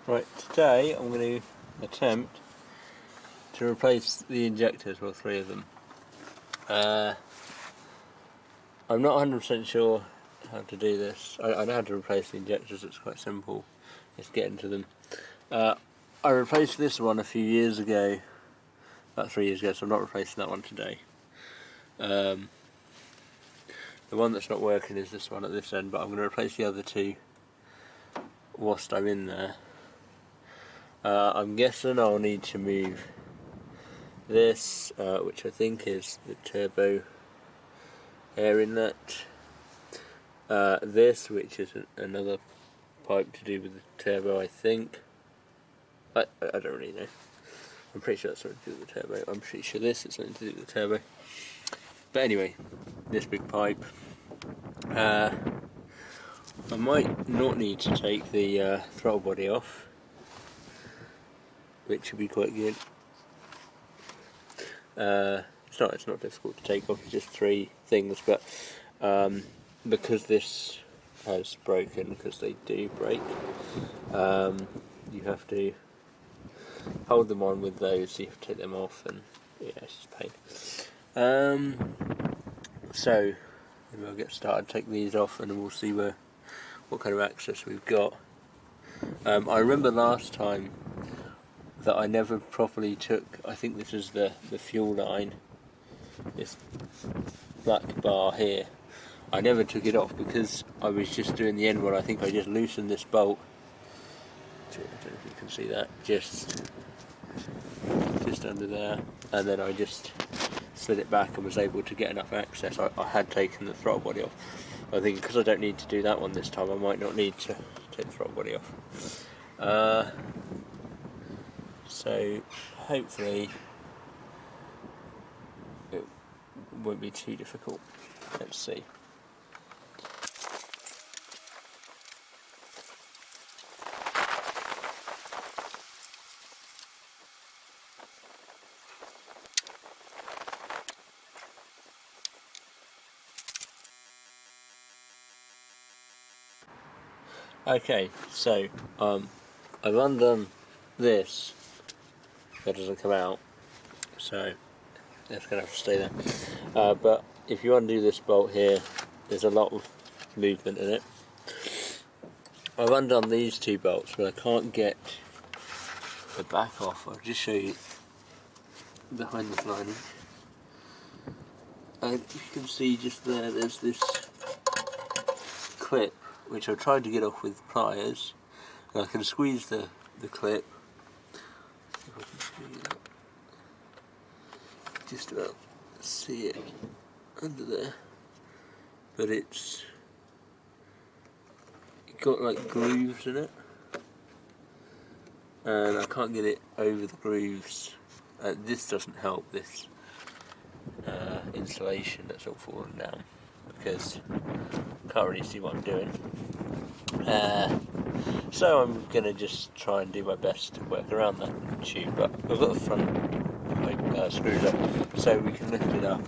Right, today I'm going to attempt to replace the injectors, well, 3 of them. I'm not 100% sure how to do this. I know how to replace the injectors, it's quite simple, just getting to them. I replaced this one a few years ago, about 3 years ago, so I'm not replacing that one today. The one that's not working is this one at this end, but I'm going to replace the other 2 whilst I'm in there. I'm guessing I'll need to move this, which I think is the turbo air inlet. This, which is another pipe to do with the turbo, I think. I don't really know. I'm pretty sure that's something to do with the turbo. I'm pretty sure this is something to do with the turbo. But anyway, this big pipe. I might not need to take the throttle body off, which would be quite good. It's not difficult to take off, it's just 3 things, but because this has broken, because they do break, you have to hold them on with those, so you have to take them off, and yeah, it's just a pain. So maybe I'll get started, take these off, and then we'll see what kind of access we've got. I remember last time that I never properly took, I think this is the fuel line, this black bar here. I never took it off because I was just doing the end one. I think I just loosened this bolt. I don't know if you can see that, just under there, and then I just slid it back and was able to get enough access. I had taken the throttle body off. I think because I don't need to do that one this time, I might not need to take the throttle body off. So hopefully it won't be too difficult. Let's see. Okay, so I've undone this. That doesn't come out, so that's going to have to stay there. But if you undo this bolt here, there's a lot of movement in it. I've undone these 2 bolts, but I can't get the back off. I'll just show you behind this lining. And you can see just there's this clip, which I've tried to get off with pliers, and I can squeeze the clip. If I can squeeze it, just about see it under there, but it's got like grooves in it, and I can't get it over the grooves. This doesn't help, this insulation that's all falling down, because I can't really see what I'm doing. So I'm going to just try and do my best to work around that tube, but I've got the front pipe screwed up, so we can lift it up.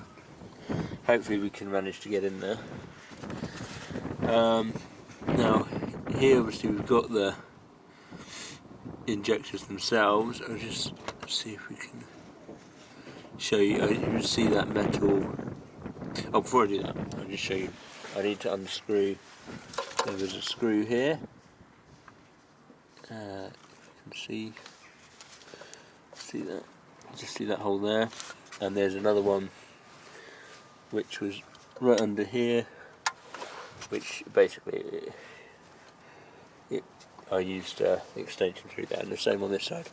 Hopefully we can manage to get in there. Now here obviously we've got the injectors themselves. I'll just see if we can show you. You can see that metal. Oh, before I do that, I'll just show you. I need to unscrew. There's a screw here. You can see that. Just see that hole there, and there's another one which was right under here, which basically I used the extension through there, and the same on this side.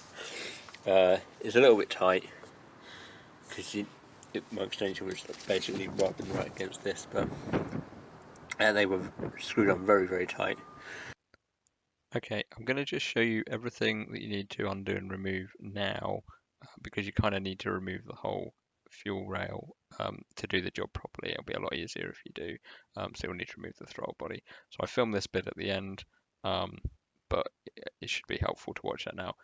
It's a little bit tight because my extension was basically rubbing right against this, but they were screwed on very, very tight. Okay, I'm going to just show you everything that you need to undo and remove now, because you kind of need to remove the whole fuel rail to do the job properly. It'll be a lot easier if you do, so you'll need to remove the throttle body. So I filmed this bit at the end, but it should be helpful to watch that now.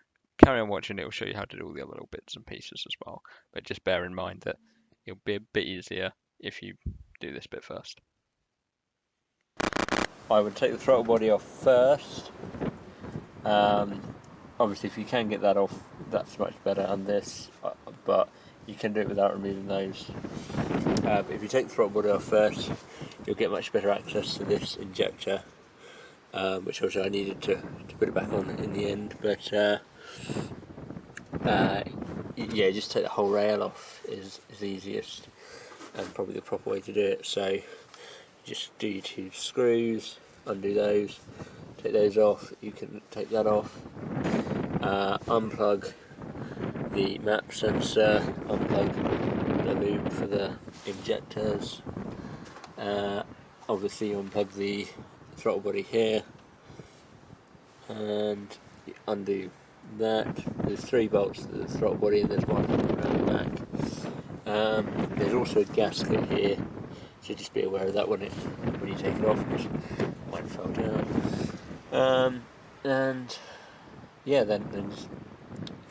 Carry on watching, it'll show you how to do all the other little bits and pieces as well, but just bear in mind that it'll be a bit easier if you do this bit first. I would take the throttle body off first, obviously if you can get that off, that's much better, and this, but you can do it without removing those. If you take the throttle body off first, you'll get much better access to this injector, which also I needed to put it back on in the end, but yeah, just take the whole rail off is easiest and probably the proper way to do it. So just do your 2 screws, undo those, take those off, you can take that off, unplug the map sensor, unplug the loop for the injectors, obviously unplug the throttle body here, and undo that. There's 3 bolts to the throttle body and there's 1 around the back. There's also a gasket here, so just be aware of that when you take it off, because it might fall down. And yeah, then just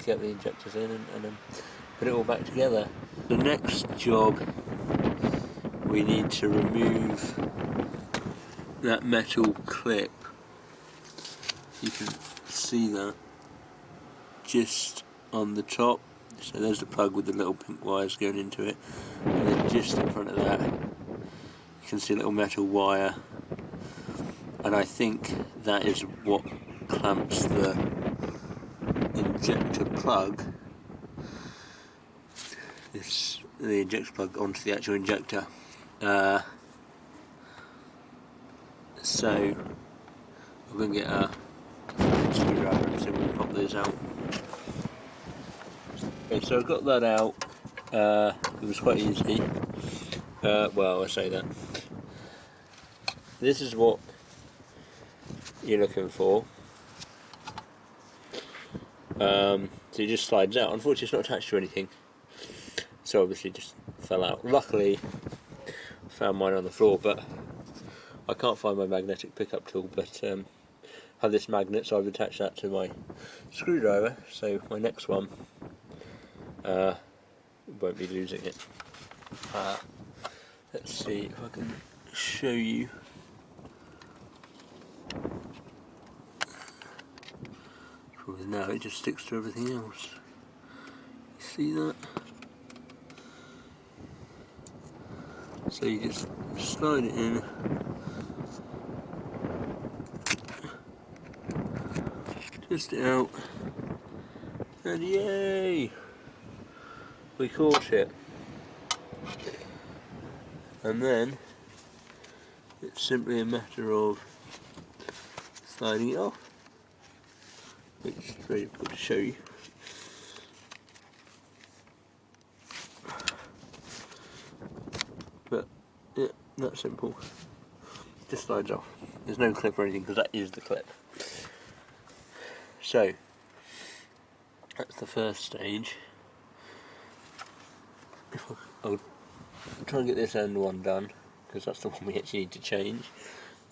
get the injectors in and then put it all back together. The next job, we need to remove that metal clip. You can see that just on the top. So there's the plug with the little pink wires going into it, and then just in front of that you can see a little metal wire, and I think that is what clamps the injector plug, the injector plug onto the actual injector. So I'm going to get a screwdriver and see if we can pop those out. Okay, so I've got that out. It was quite easy. Well, I say that. This is what you're looking for. So it just slides out. Unfortunately, it's not attached to anything, so obviously it just fell out. Luckily, I found mine on the floor, but I can't find my magnetic pickup tool. But I have this magnet, so I've attached that to my screwdriver. So my next one won't be losing it. Let's see if I can show you. Probably now it just sticks to everything else. You see that? So you just slide it in, twist it out, and yay! We caught it. And then it's simply a matter of sliding it off, which is very difficult to show you. But yeah, that's simple. Just slides off. There's no clip or anything because that is the clip. So that's the first stage. I'll try and get this end one done because that's the one we actually need to change,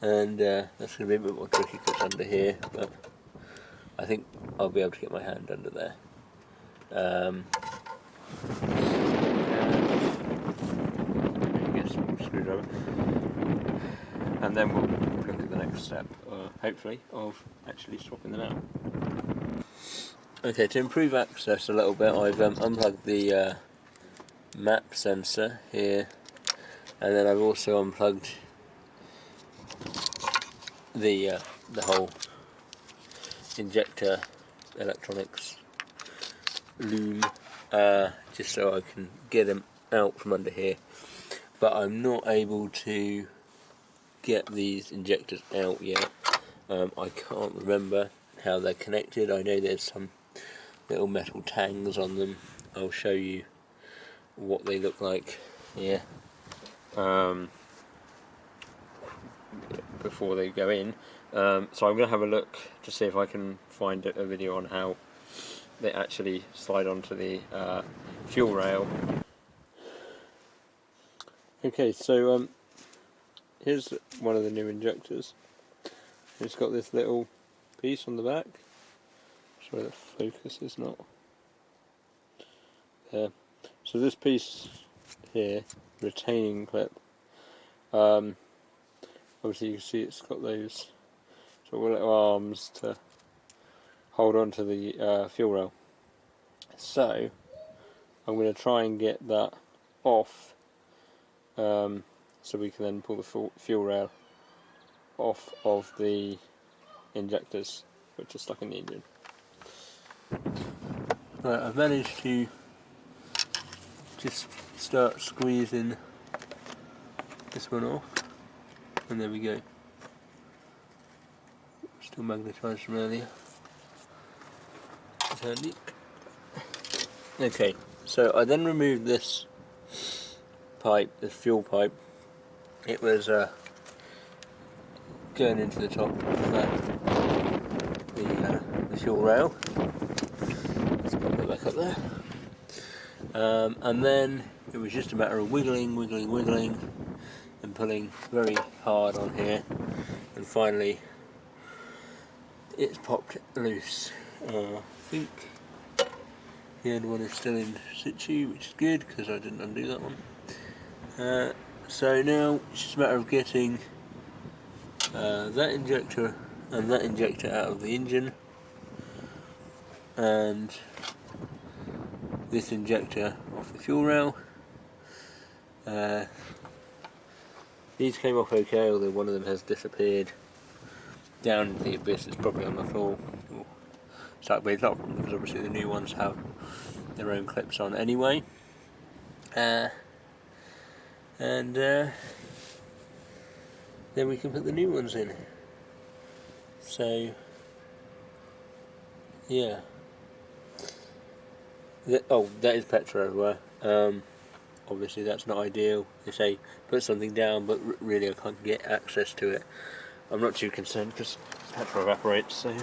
and that's going to be a bit more tricky because it's under here, but I think I'll be able to get my hand under there. Get a small screwdriver, and then we'll look at the next step, hopefully, of actually swapping them out. Okay, to improve access a little bit, I've unplugged the map sensor here, and then I've also unplugged the whole injector electronics loom, just so I can get them out from under here. But I'm not able to get these injectors out yet. I can't remember how they're connected. I know there's some little metal tangs on them. I'll show you what they look like here before they go in. So I'm going to have a look to see if I can find a video on how they actually slide onto the fuel rail. Okay, so here's one of the new injectors. It's got this little piece on the back. Sorry, the focus is not there. So this piece here, retaining clip, obviously you can see it's got those sort of little arms to hold on to the fuel rail. So I'm going to try and get that off, so we can then pull the fuel rail off of the injectors which are stuck in the engine. Right, I've managed to just start squeezing this one off, and there we go. Still magnetised from earlier. It's handy. Okay, so I then removed this pipe, this fuel pipe. It was going into the top of the fuel rail. Let's put it back up there. And then it was just a matter of wiggling and pulling very hard on here, and finally it's popped loose. I think the end one is still in situ, which is good because I didn't undo that one. So now it's just a matter of getting that injector and that injector out of the engine, and this injector off the fuel rail. These came off okay, although one of them has disappeared down into the abyss. It's probably on the floor. So it's not, because obviously the new ones have their own clips on anyway. And then we can put the new ones in. So yeah. That is petrol everywhere. Obviously that's not ideal. They say put something down, but really I can't get access to it. I'm not too concerned because petrol evaporates, so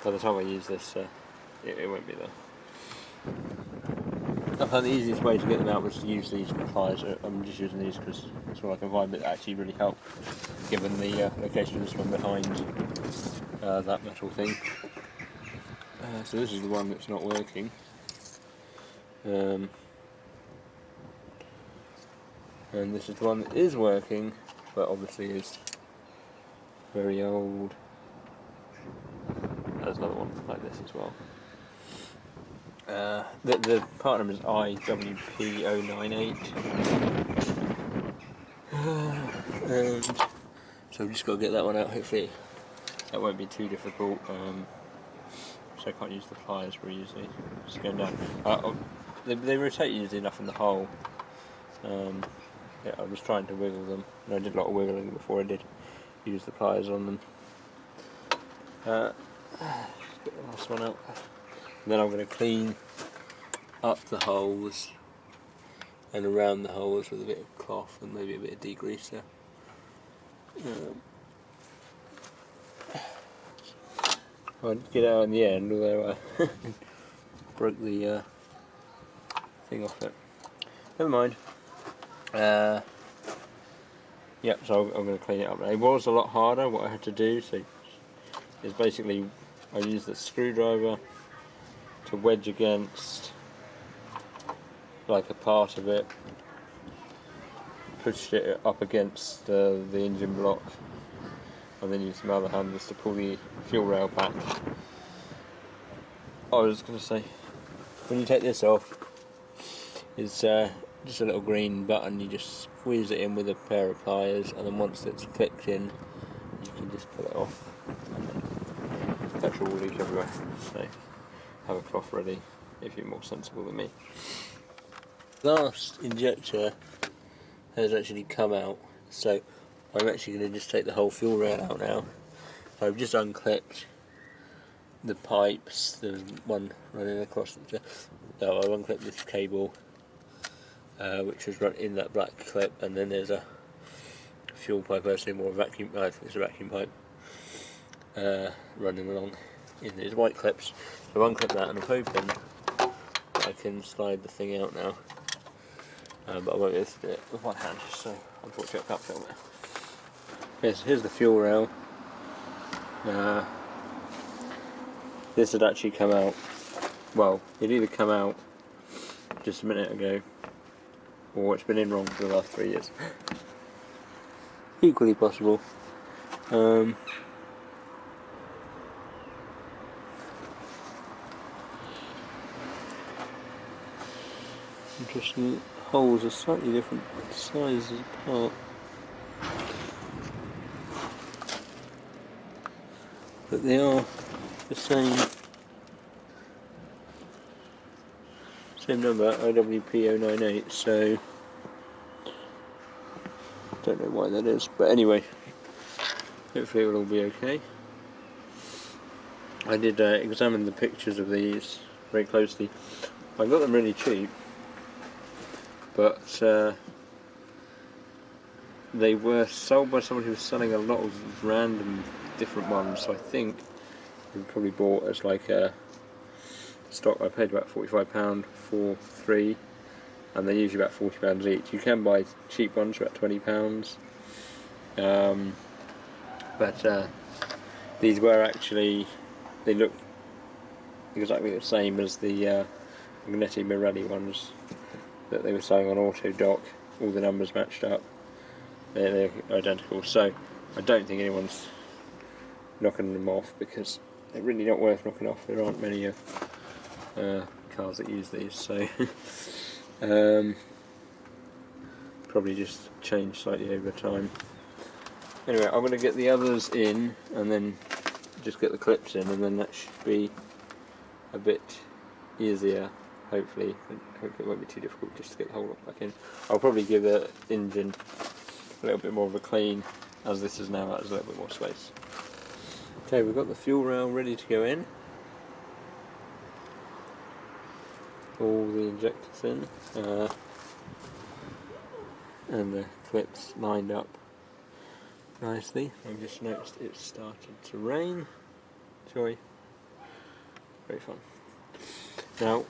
by the time I use this, it won't be there. I found the easiest way to get them out was to use these pliers. I'm just using these because that's all I can find, but actually really help, given the location of this one behind that metal thing. So this is the one that's not working. And this is the one that is working, but obviously is very old. There's another one like this as well. The part number is IWP098. And so I've just got to get that one out. Hopefully that won't be too difficult. So I can't use the pliers very easily. Just going down. They rotate easily enough in the hole. Yeah, I was trying to wiggle them, and I did a lot of wiggling before I did use the pliers on them. Get the last one out. And then I'm going to clean up the holes and around the holes with a bit of cloth and maybe a bit of degreaser. I did get out in the end, although I broke the thing off it. Never mind. Yep, so I'm going to clean it up. It was a lot harder. What I had to do is basically I used the screwdriver to wedge against like a part of it, pushed it up against the engine block, and then used my other hand just to pull the fuel rail back. I was going to say, when you take this off, it's just a little green button. You just squeeze it in with a pair of pliers, and then once it's clicked in, you can just pull it off, and then petrol will leak everywhere. So have a cloth ready if you're more sensible than me. Last injector has actually come out, so I'm actually going to just take the whole fuel rail out now. So I've just unclipped the pipes, the one running across the... I've unclipped this cable, which was run in that black clip, and then there's a fuel pipe, I assume, or a vacuum, I think it's a vacuum pipe, running along in these white clips. So I've unclipped that, and I'm hoping that I can slide the thing out now. But I won't be able to do it with one hand, so unfortunately I can't film it. Here's the fuel rail. This had actually come out, well, it either come out just a minute ago, or it's been in wrong for the last 3 years. Equally possible. Interesting, holes are slightly different sizes apart. But they are the same number, IWP 098, so don't know why that is, but anyway, hopefully it will all be okay. I did examine the pictures of these very closely. I got them really cheap, but they were sold by someone who was selling a lot of random different ones, so I think we probably bought as like a stock. I paid about £45 for 3, and they're usually about £40 each. You can buy cheap ones for about £20, but these were actually, they look exactly the same as the Magnetti Morelli ones that they were selling on Auto Dock. All the numbers matched up, they're identical, so I don't think anyone's knocking them off, because they're really not worth knocking off. There aren't many cars that use these, so probably just change slightly over time. Anyway, I'm going to get the others in and then just get the clips in, and then that should be a bit easier, hopefully. Hopefully it won't be too difficult just to get the whole lot back in. I'll probably give the engine a little bit more of a clean, as this is now has a little bit more space. Okay, we've got the fuel rail ready to go in. All the injectors in, and the clips lined up nicely. I've just noticed it started to rain. Joy. Very fun. Now,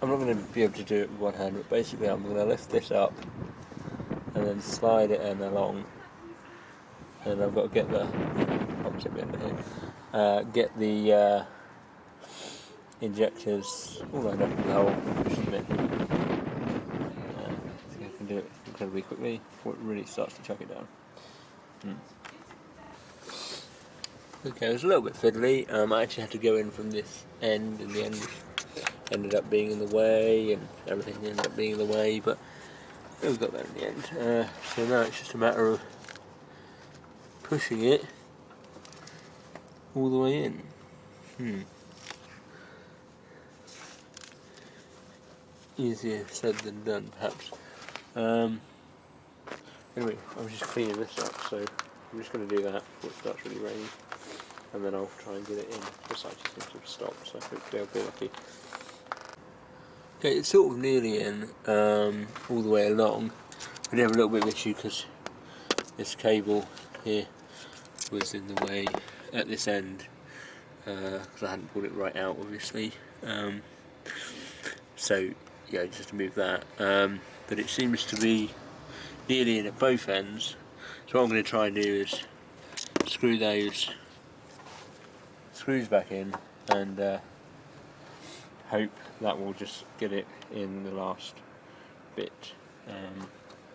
I'm not going to be able to do it with one hand, but basically I'm going to lift this up and then slide it in along, and I've got to get the opposite bit here. Get the injectors all lined up in the hole. Just a minute. I think I can do it incredibly quickly before it really starts to chuck it down. Okay, it was a little bit fiddly. I actually had to go in from this end, and the end ended up being in the way, and everything ended up being in the way, but we got there in the end. So now it's just a matter of pushing it all the way in. Easier said than done, perhaps. Anyway, I'm just cleaning this up, so I'm just going to do that before it starts really raining, and then I'll try and get it in. This actually seems to have stopped, so hopefully I'll be lucky. Okay, it's sort of nearly in, all the way along. We did have a little bit of issue because this cable here was in the way at this end, because I hadn't pulled it right out, obviously. So yeah, just to move that. But it seems to be nearly in at both ends. So what I'm going to try and do is screw those screws back in, and hope that will just get it in the last bit. And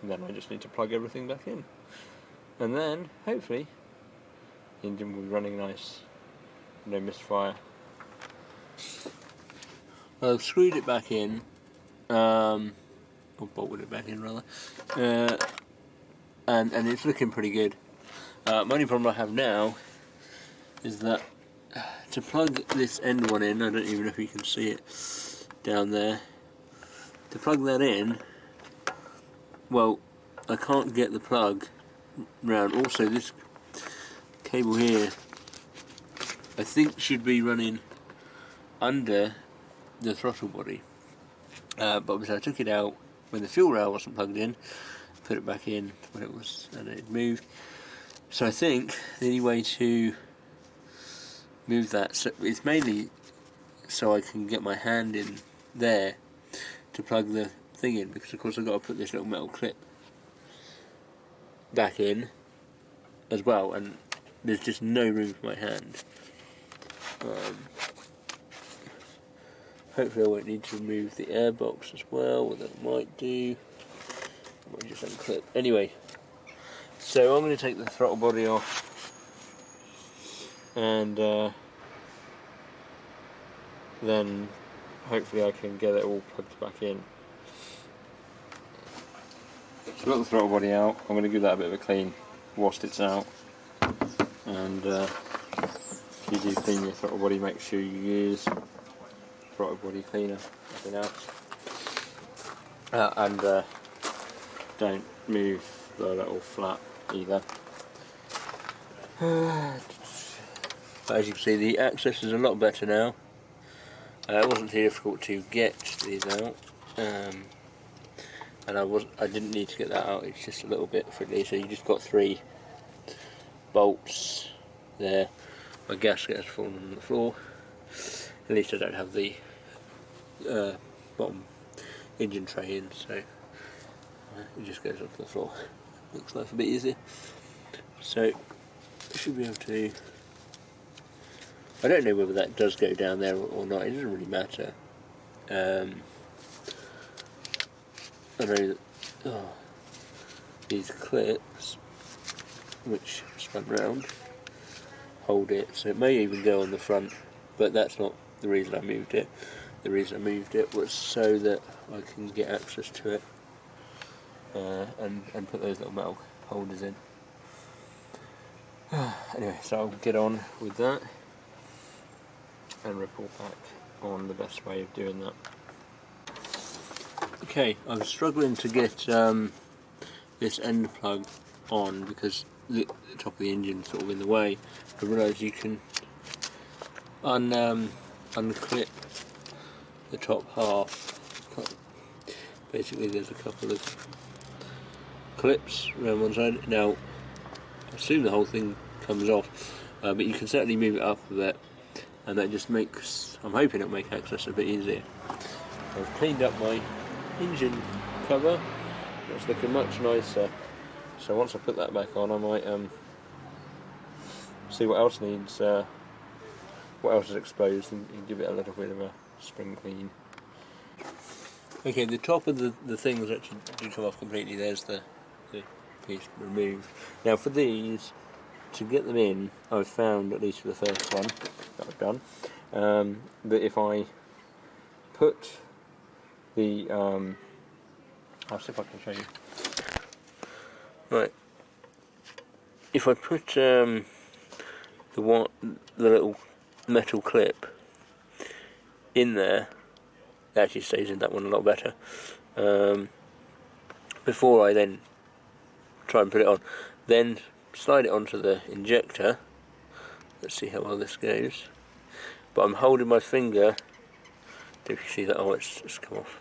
then I just need to plug everything back in, and then hopefully the engine will be running nice, no misfire. I've screwed it back in, or bolted it back in rather, and it's looking pretty good. My only problem I have now is that to plug this end one in, I don't even know if you can see it down there, to plug that in, well, I can't get the plug round. Also, this cable here I think should be running under the throttle body, but obviously I took it out when the fuel rail wasn't plugged in, put it back in when it was, and it moved. So I think the only way to move that, so it's mainly so I can get my hand in there to plug the thing in, because of course I've got to put this little metal clip back in as well, and there's just no room for my hand. Hopefully I won't need to remove the airbox as well, what that might do. I might just unclip. Anyway, so I'm going to take the throttle body off, and then hopefully I can get it all plugged back in. I've got the throttle body out. I'm going to give that a bit of a clean whilst it's out. And if you do clean your throttle body, make sure you use throttle body cleaner, nothing else. And don't move the little flap either. As you can see, the access is a lot better now. It wasn't too difficult to get these out, and I didn't need to get that out. It's just a little bit fiddly. So you just got 3 bolts there. My gasket has fallen on the floor. At least I don't have the bottom engine tray in, so it just goes onto the floor. Makes life a bit easier. So I should be able to. I don't know whether that does go down there or not. It doesn't really matter. I know that these clips, which spun round, hold it, so it may even go on the front, but that's not the reason I moved it. The reason I moved it was so that I can get access to it and put those little metal holders in. Anyway, so I'll get on with that and report back on the best way of doing that. Okay, I was struggling to get this end plug on because the top of the engine is sort of in the way. I realised you can unclip the top half. Basically there's a couple of clips around one side. Now I assume the whole thing comes off, but you can certainly move it up a bit, and that just makes, I'm hoping it'll make access a bit easier. I've cleaned up my engine cover. It's looking much nicer. So once I put that back on, I might see what else needs, what else is exposed, and give it a little bit of a spring clean. Okay, the top of the things actually do come off completely. There's the piece removed. Now for these, to get them in, I've found, at least for the first one that I've done, that if I put the I'll see if I can show you. Right, if I put the little metal clip in there, it actually stays in that one a lot better. Before I then try and put it on, then slide it onto the injector. Let's see how well this goes. But I'm holding my finger. If you see that, it's come off.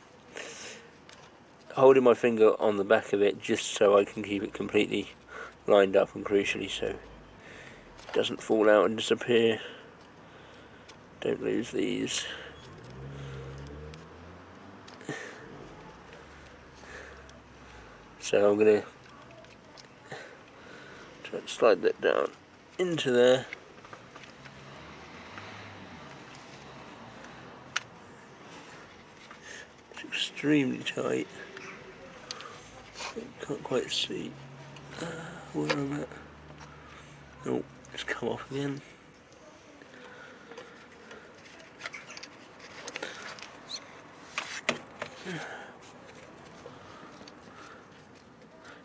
Holding my finger on the back of it just so I can keep it completely lined up, and crucially so it doesn't fall out and disappear. Don't lose these. So I'm going to try and slide that down into there. It's extremely tight. I can't quite see where I'm at. Oh, it's come off again.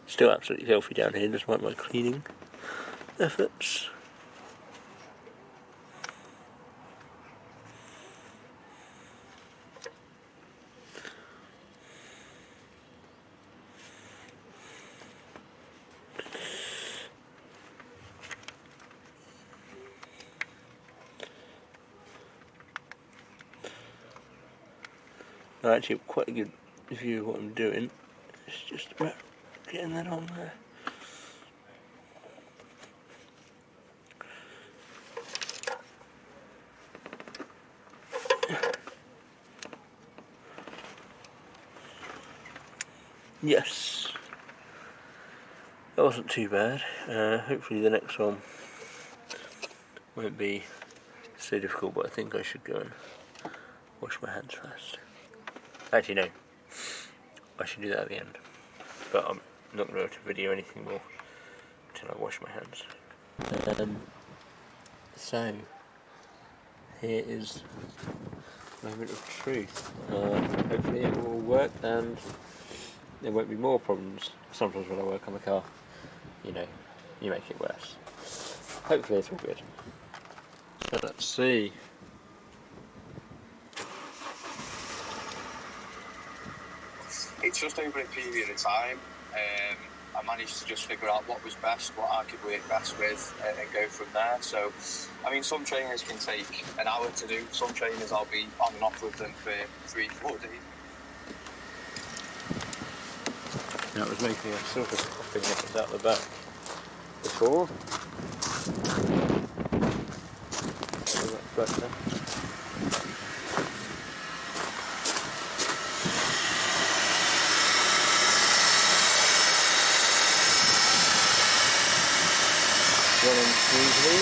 Still absolutely filthy down here, despite my cleaning efforts. I actually have quite a good view of what I'm doing. It's just about getting that on there. Yes, that wasn't too bad. Hopefully the next one won't be so difficult, but I think I should go and wash my hands first. Actually no, I should do that at the end, but I'm not going to be able to video anything more until I wash my hands. So here is the moment of truth. Hopefully it will work, and there won't be more problems. Sometimes when I work on the car, you know, you make it worse. Hopefully it's all good. So let's see. It's just over a period of time. I managed to just figure out what was best, what I could work best with, and go from there. So, I mean, some trainers can take an hour to do. Some trainers I'll be on and off with them for 3-4 days. That was making a sort of popping noise out the back before. So that's better. Running smoothly.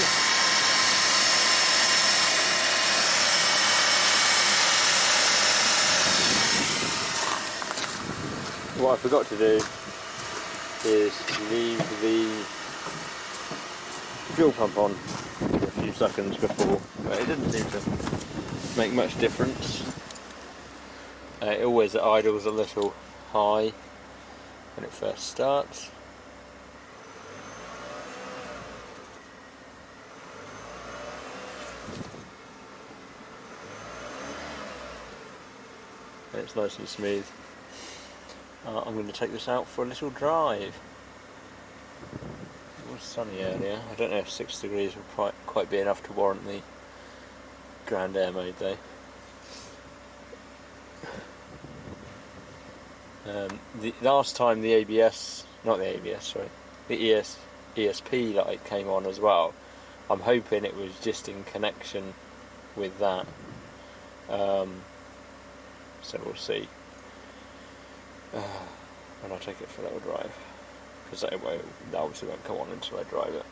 What I forgot to do is leave the fuel pump on for a few seconds before, but it didn't seem to make much difference. It always idles a little high when it first starts. It's nice and smooth. I'm going to take this out for a little drive. It was sunny earlier. I don't know if 6 degrees will quite be enough to warrant the ground air mode though. The last time the ESP light came on as well, I'm hoping it was just in connection with that. So we'll see when I take it for a little drive, because that obviously won't come on until I drive it.